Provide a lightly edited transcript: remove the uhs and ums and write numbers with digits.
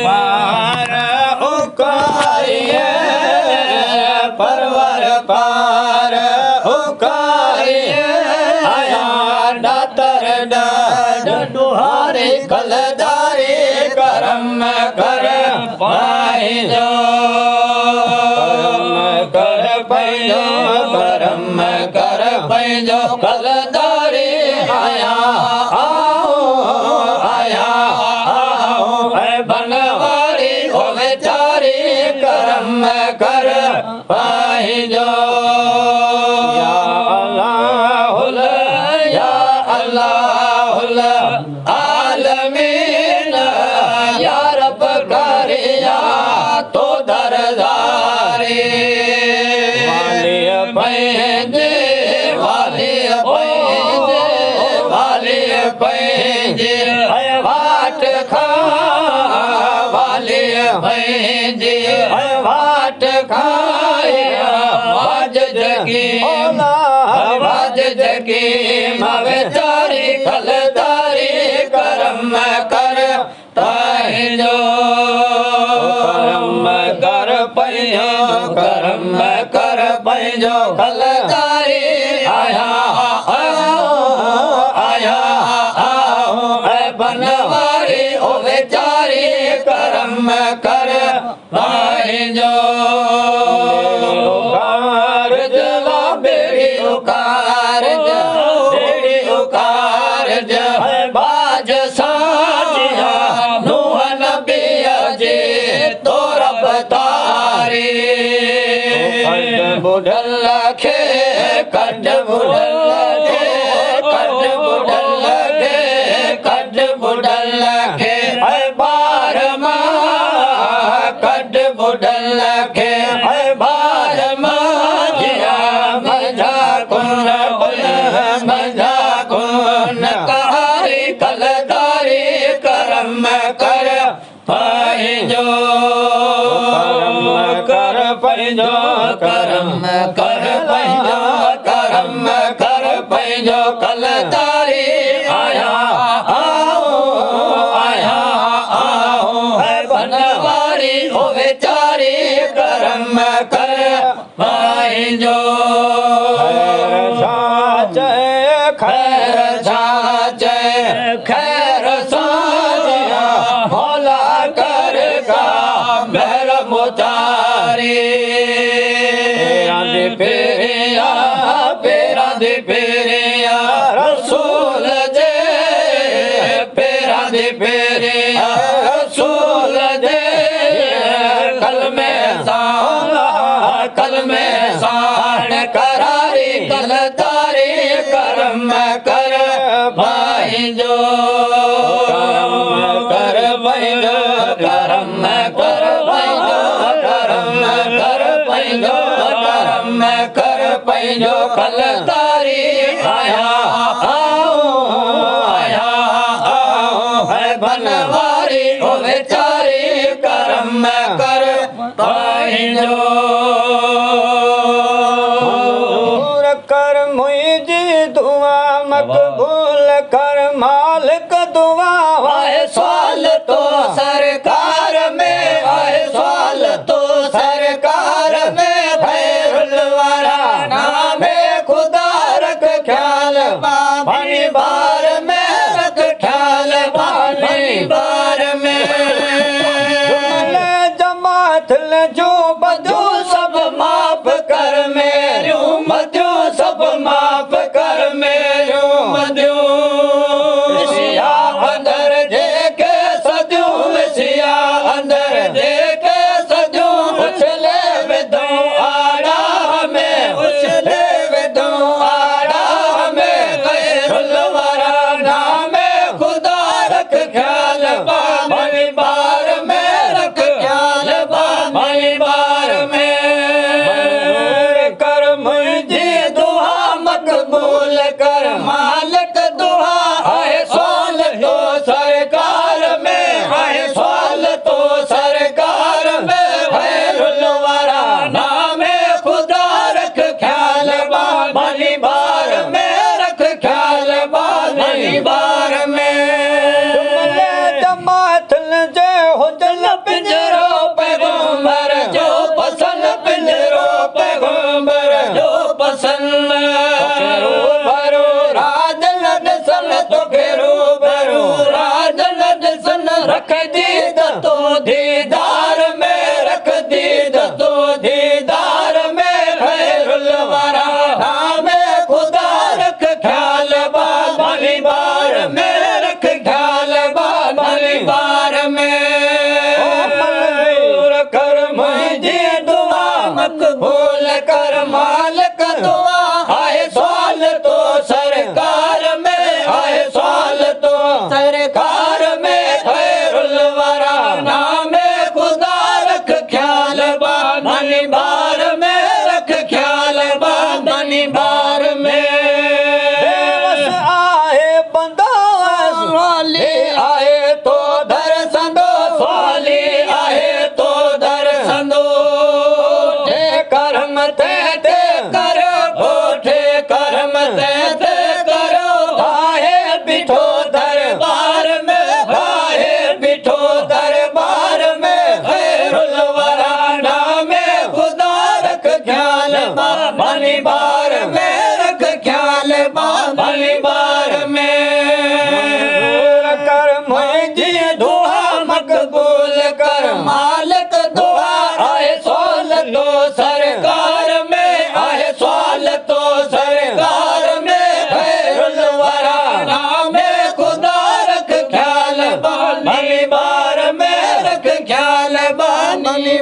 पार उकारिए परवर पार उकारिए आया दातर डुहारे कलदारे करम कर पाए जो करम कर पैजो कलदारे आया आया बनवारी ओ बेचारी करम कर पैजो या अल्लाह आलमीन या रब करिया तो दरदारी पैंजे वाट खा वाले पैंजे वाट खाया वाज जगी मवे तारी खलदारी करम कर पैंजो करम कर पैंजो खलदारी आया बनवारी ओ बेचारी करम कर पाएजो बेड़ी उकार बाज साजिया नूह नबिया जे तो रब तारी बुढ़ल खे कट बुढ़ल बुढ़ल के बार कट बुढ़ल के बार जिया मजा कुन कहारी कलदारी करम कर पैजो करम कर पैजो कलदारी आया बनवारी ओ बेचारी करम कर पैजो खैर साजिया भोला कर का मेर मुतारी पेरा दे पेरिया रसूल जे पेरा दे पेरिया रसूल जे कल में साण करारी कलदारी करम कर पैंजो करम कर पैंजो कलदारी आया बनवारी ओ बेचारी करम कर पैंजो कर मुझी दुआ मकबूल कर मालिक दुआ आए सवाल तो सरकार में आए सवाल तो सरकार में खैरुल वरा नामे खुदा रख ख्याल पानी बार में रख ख्याल पानी बार में जमात जो बदू सब माफ कर मेरू मधु सब माफ कर मेरू मधु सिया अंदर जे के सजू सिया अंदर जे के सजू उछले विदो आड़ा में उछले विदो आड़ा में खैरुल वरा नामे खुदा रख ख्याल पानी बार में रख ख्याल पानी दीद तो दीदार में रख दीद तो दीदार में खैरुल वरा नाम खुदा रख ख्याल भली बार में रख ख्याल भली बार में मंजूर कर मुझे दुआ मकबूल कर मालिक दुआ आए सवाल तो सरकार में आए सवाल तो सरकार में खैरुल वरा नाम खुदा रख ख्याल भली बार में रख ख्याल भली बार में बेवस आए बंदो स्वाली आए तो दर संदो स्वाली आए तो दर संदो कर्म ते करो बोठे कर्म ते करो आए बिठो दरबार में आए बिठो दरबार में खैरुल वरा नाम खुदा रख ख्याल भली बार में रख ख्याल भली बार में कर मुझे दुआ मकबूल कर मालिक दुआ आए सवाल तो सरकार में आए सवाल तो सरकार में खैरुल वरा नाम खुदा रख ख्याल भली बार में रख ख्याल भली